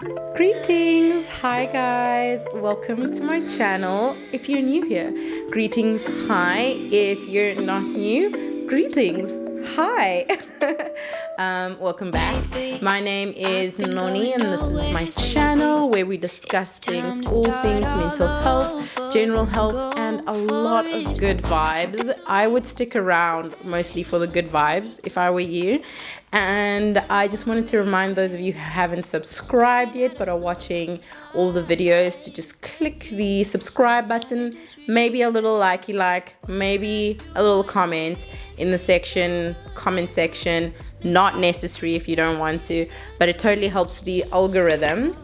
Greetings! Hi guys! Welcome to my channel. If you're new here, greetings, hi. If you're not new, greetings, hi. Welcome back. My name is Noni and this is my channel where we discuss things, all things mental health, general health, and a lot of good vibes. I would stick around mostly for the good vibes if I were you. And I just wanted to remind those of you who haven't subscribed yet but are watching all the videos to just click the subscribe button, maybe a little likey like, maybe a little comment in the comment section. Not necessary if you don't want to, but it totally helps the algorithm.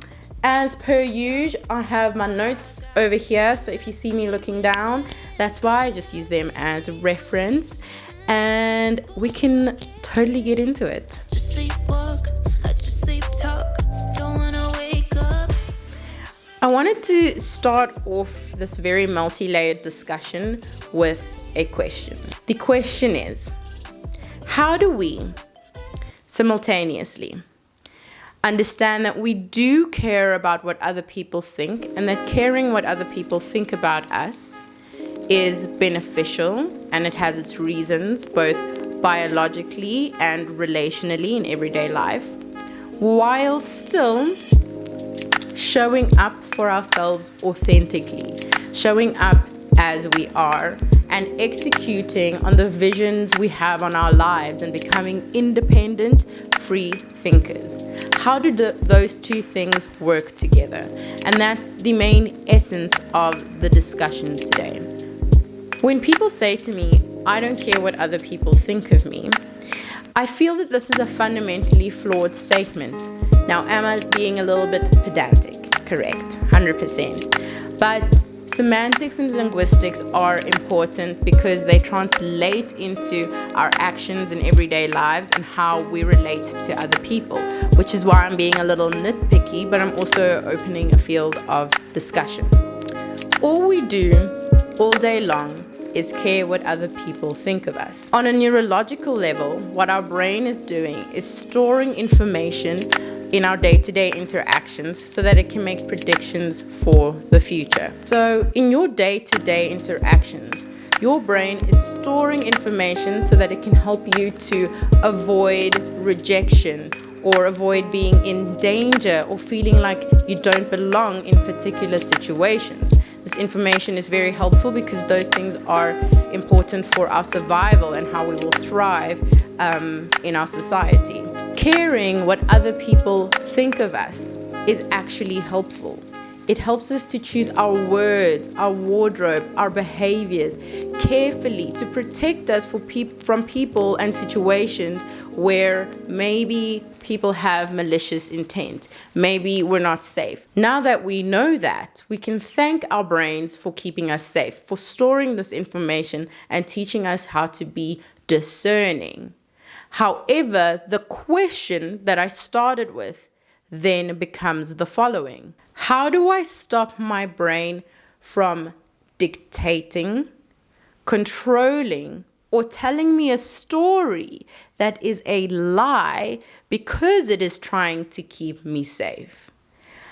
As per usual, I have my notes over here, so if you see me looking down, that's why. I just use them as a reference, and we can totally get into it. I wanted to start off this very multi-layered discussion with a question. The question is, how do we simultaneously understand that we do care about what other people think, and that caring what other people think about us is beneficial and it has its reasons both biologically and relationally in everyday life, while still showing up for ourselves authentically, showing up as we are, and executing on the visions we have on our lives and becoming independent, free thinkers. How do those two things work together? And that's the main essence of the discussion today. When people say to me, I don't care what other people think of me, I feel that this is a fundamentally flawed statement. Now, am I being a little bit pedantic? Correct, 100%. But semantics and linguistics are important because they translate into our actions in everyday lives and how we relate to other people, which is why I'm being a little nitpicky, but I'm also opening a field of discussion. All we do all day long is care what other people think of us. On a neurological level, what our brain is doing is storing information in our day-to-day interactions so that it can make predictions for the future. So in your day-to-day interactions, your brain is storing information so that it can help you to avoid rejection or avoid being in danger or feeling like you don't belong in particular situations. This information is very helpful because those things are important for our survival and how we will thrive in our society. Caring what other people think of us is actually helpful. It helps us to choose our words, our wardrobe, our behaviors carefully to protect us from people and situations where maybe people have malicious intent. Maybe we're not safe. Now that we know that, we can thank our brains for keeping us safe, for storing this information and teaching us how to be discerning. However, the question that I started with then becomes the following. How do I stop my brain from dictating, controlling, or telling me a story that is a lie because it is trying to keep me safe?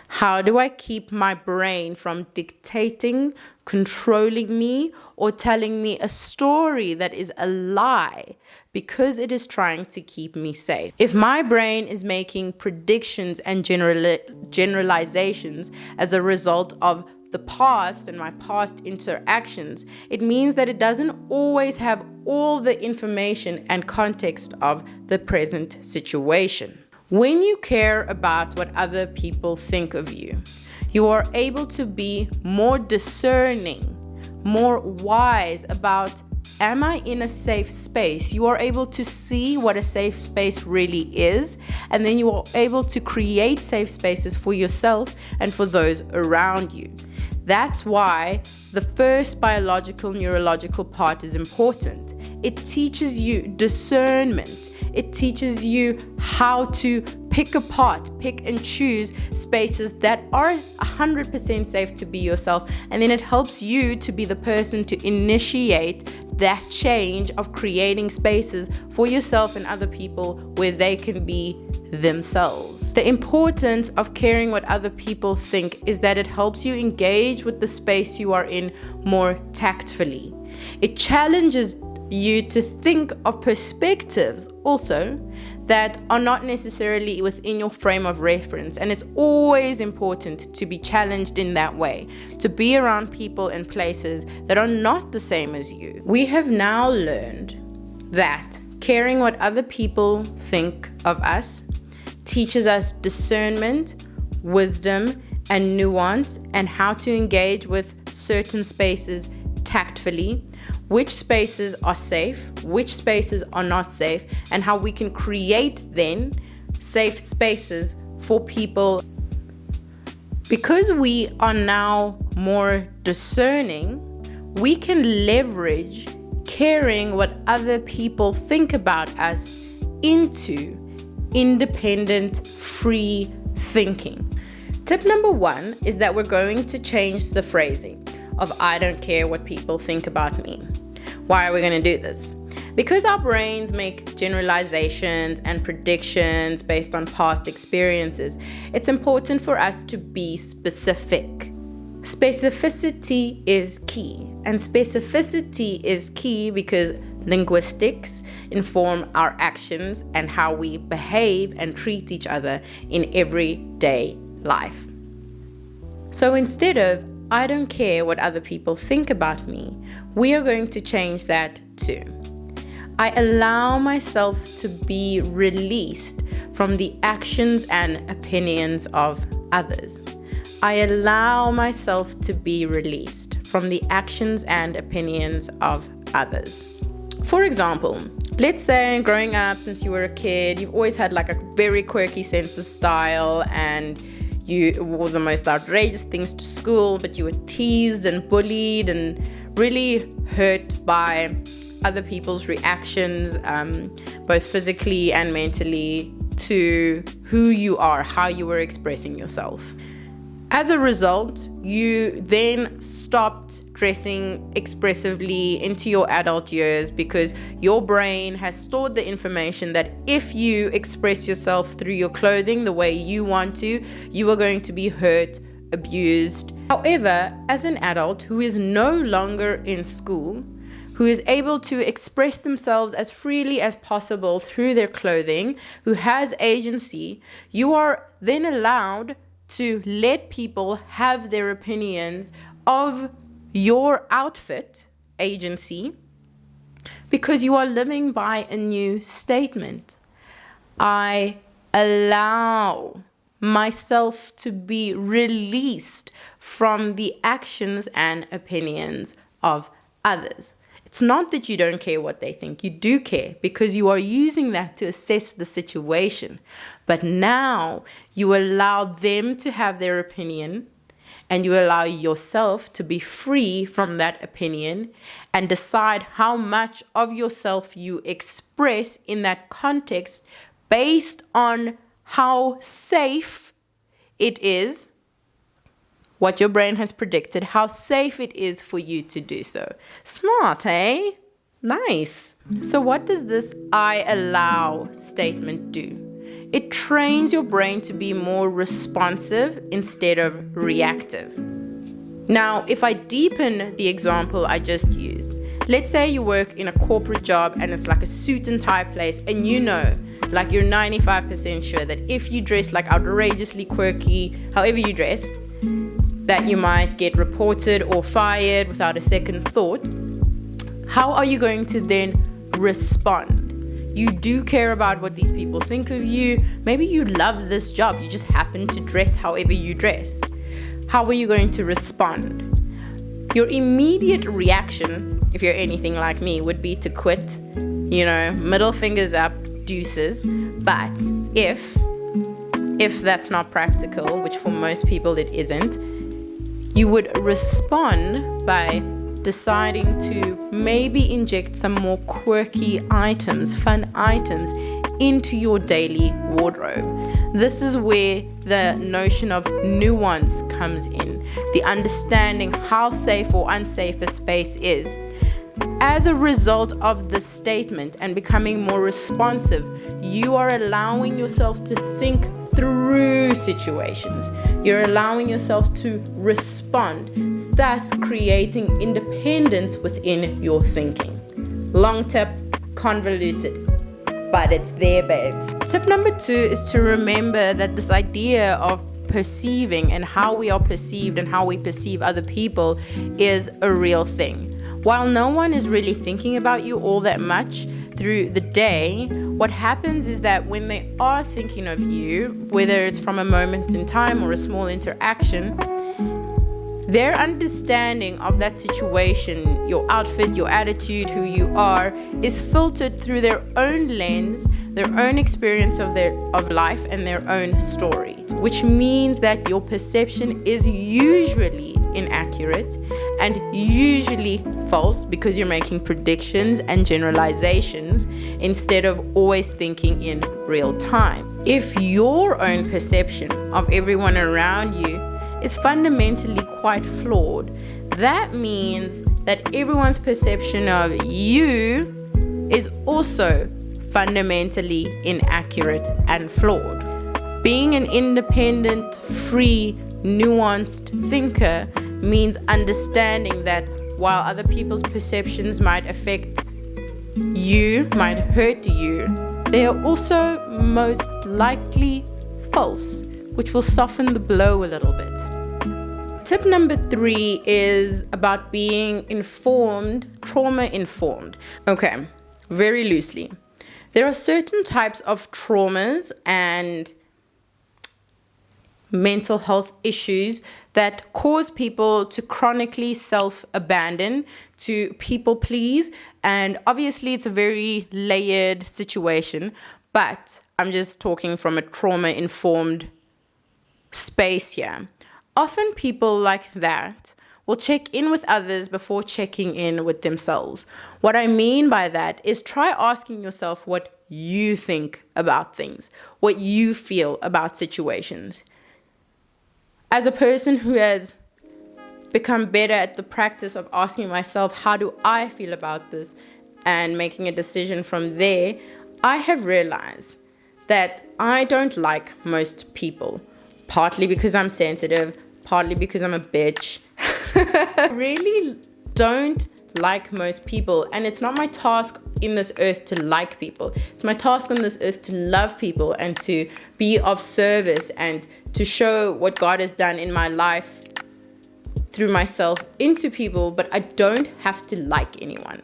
How do I keep my brain from dictating, controlling me, or telling me a story that is a lie because it is trying to keep me safe? If my brain is making predictions and generalizations as a result of the past and my past interactions, it means that it doesn't always have all the information and context of the present situation. When you care about what other people think of you, you are able to be more discerning, more wise about, am I in a safe space? You are able to see what a safe space really is, and then you are able to create safe spaces for yourself and for those around you. That's why the first biological neurological part is important. It teaches you discernment. It teaches you how to pick and choose spaces that are 100% safe to be yourself. And then it helps you to be the person to initiate that change of creating spaces for yourself and other people where they can be themselves. The importance of caring what other people think is that it helps you engage with the space you are in more tactfully. It challenges you to think of perspectives also that are not necessarily within your frame of reference, and it's always important to be challenged in that way, to be around people and places that are not the same as you. We have now learned that caring what other people think of us teaches us discernment, wisdom, and nuance, and how to engage with certain spaces tactfully, which spaces are safe, which spaces are not safe, and how we can create then safe spaces for people. Because we are now more discerning, we can leverage caring what other people think about us into independent, free thinking. Tip number 1 is that we're going to change the phrasing of "I don't care what people think about me." Why are we going to do this? Because our brains make generalizations and predictions based on past experiences, it's important for us to be specific. Specificity is key, and specificity is key because linguistics inform our actions and how we behave and treat each other in everyday life. So instead of "I don't care what other people think about me," we are going to change that to "I allow myself to be released from the actions and opinions of others." I allow myself to be released from the actions and opinions of others. For example, let's say growing up since you were a kid, you've always had like a very quirky sense of style, and you wore the most outrageous things to school, but you were teased and bullied and really hurt by other people's reactions, both physically and mentally, to who you are, how you were expressing yourself. As a result, you then stopped dressing expressively into your adult years because your brain has stored the information that if you express yourself through your clothing the way you want to, you are going to be hurt, abused. However, as an adult who is no longer in school, who is able to express themselves as freely as possible through their clothing, who has agency, you are then allowed to let people have their opinions of your outfit agency, because you are living by a new statement. I allow myself to be released from the actions and opinions of others. It's not that you don't care what they think. You do care, because you are using that to assess the situation. But now you allow them to have their opinion, and you allow yourself to be free from that opinion and decide how much of yourself you express in that context based on how safe it is, what your brain has predicted, how safe it is for you to do so. Smart, eh? Nice. So what does this "I allow" statement do? It trains your brain to be more responsive instead of reactive. Now, if I deepen the example I just used, let's say you work in a corporate job and it's like a suit and tie place, and you know, like you're 95% sure that if you dress like outrageously quirky, however you dress, that you might get reported or fired without a second thought. How are you going to then respond? You do care about what these people think of you. Maybe you love this job. You just happen to dress however you dress. How are you going to respond? Your immediate reaction, if you're anything like me, would be to quit. Middle fingers up, deuces. But if that's not practical, which for most people it isn't, you would respond by deciding to maybe inject some more quirky items, fun items into your daily wardrobe. This is where the notion of nuance comes in, the understanding how safe or unsafe a space is. As a result of this statement and becoming more responsive, you are allowing yourself to think through situations. You're allowing yourself to respond, thus creating independence within your thinking. Long tip, convoluted, but it's there, babes. Tip number 2 is to remember that this idea of perceiving and how we are perceived and how we perceive other people is a real thing. While no one is really thinking about you all that much through the day, what happens is that when they are thinking of you, whether it's from a moment in time or a small interaction, their understanding of that situation, your outfit, your attitude, who you are, is filtered through their own lens, their own experience of life, and their own story. Which means that your perception is usually inaccurate and usually false because you're making predictions and generalizations instead of always thinking in real time. If your own perception of everyone around you is fundamentally quite flawed, that means that everyone's perception of you is also fundamentally inaccurate and flawed. Being an independent, free, nuanced thinker means understanding that while other people's perceptions might affect you, might hurt you, they are also most likely false, which will soften the blow a little bit. Tip number 3 is about being informed, trauma-informed. Okay, very loosely. There are certain types of traumas and mental health issues that cause people to chronically self-abandon, to people please, and obviously it's a very layered situation, but I'm just talking from a trauma-informed space here. Often people like that will check in with others before checking in with themselves. What I mean by that is try asking yourself what you think about things, what you feel about situations. As a person who has become better at the practice of asking myself, how do I feel about this, and making a decision from there, I have realized that I don't like most people. Partly because I'm sensitive, partly because I'm a bitch. I really don't like most people, and it's not my task in this earth to like people. It's my task on this earth to love people and to be of service and to show what God has done in my life through myself into people, but I don't have to like anyone.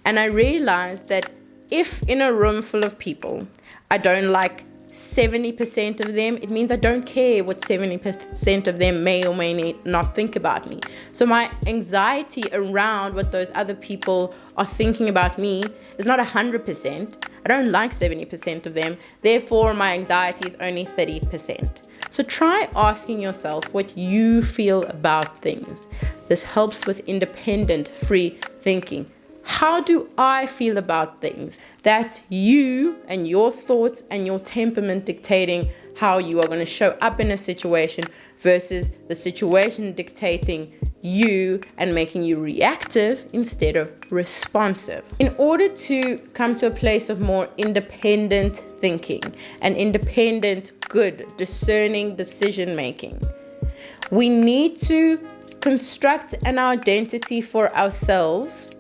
And I realized that if in a room full of people, I don't like 70% of them, it means I don't care what 70% of them may or may not think about me. So my anxiety around what those other people are thinking about me is not 100%. I don't like 70% of them. Therefore, my anxiety is only 30%. So try asking yourself what you feel about things. This helps with independent, free thinking. How do I feel about things? That's you and your thoughts and your temperament dictating how you are going to show up in a situation versus the situation dictating you and making you reactive instead of responsive. In order to come to a place of more independent thinking and independent, good, discerning decision making, we need to construct an identity for ourselves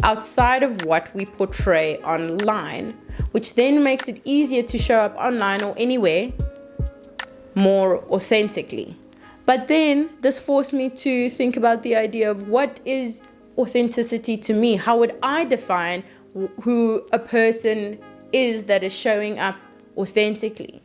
outside of what we portray online, which then makes it easier to show up online or anywhere more authentically. But then this forced me to think about the idea of what is authenticity to me? How would I define who a person is that is showing up authentically?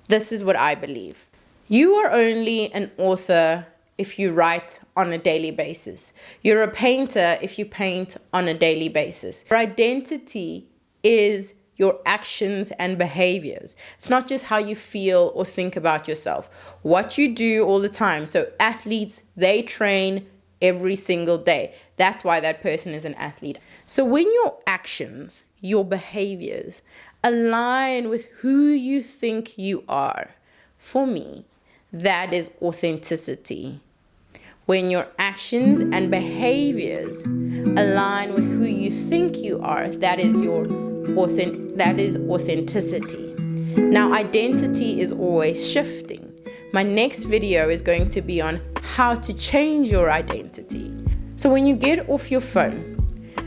This is what I believe. You are only an author if you write on a daily basis. You're a painter if you paint on a daily basis. Your identity is your actions and behaviors. It's not just how you feel or think about yourself. What you do all the time. So athletes, they train every single day. That's why that person is an athlete. So when your actions, your behaviors align with who you think you are, for me, that is authenticity. When your actions and behaviors align with who you think you are, that is your authenticity. Now, identity is always shifting. My next video is going to be on how to change your identity. So when you get off your phone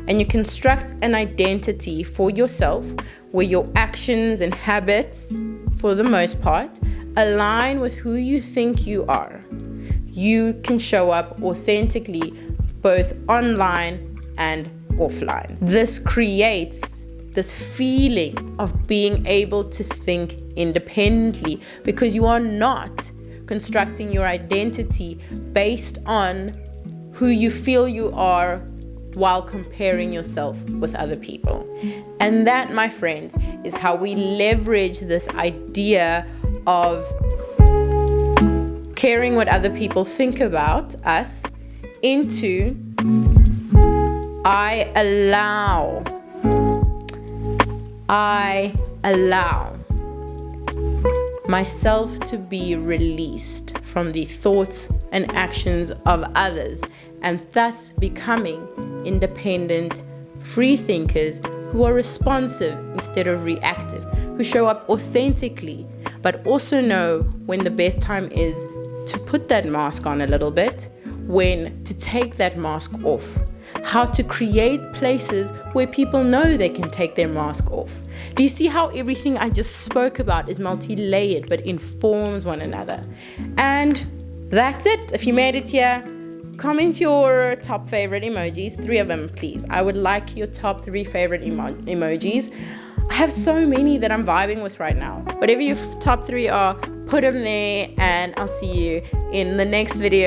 and you construct an identity for yourself, where your actions and habits, for the most part, align with who you think you are, you can show up authentically both online and offline. This creates this feeling of being able to think independently, because you are not constructing your identity based on who you feel you are while comparing yourself with other people. And that, my friends, is how we leverage this idea of caring what other people think about us into I allow myself to be released from the thoughts and actions of others, and thus becoming independent, free thinkers who are responsive instead of reactive, who show up authentically, but also know when the best time is to put that mask on a little bit, when to take that mask off, how to create places where people know they can take their mask off. Do you see how everything I just spoke about is multi-layered but informs one another? And that's it. If you made it here, comment your top favorite emojis, 3 of them, please. I would like your top 3 favorite emojis. I have so many that I'm vibing with right now. Whatever your top 3 are, put them there, and I'll see you in the next video.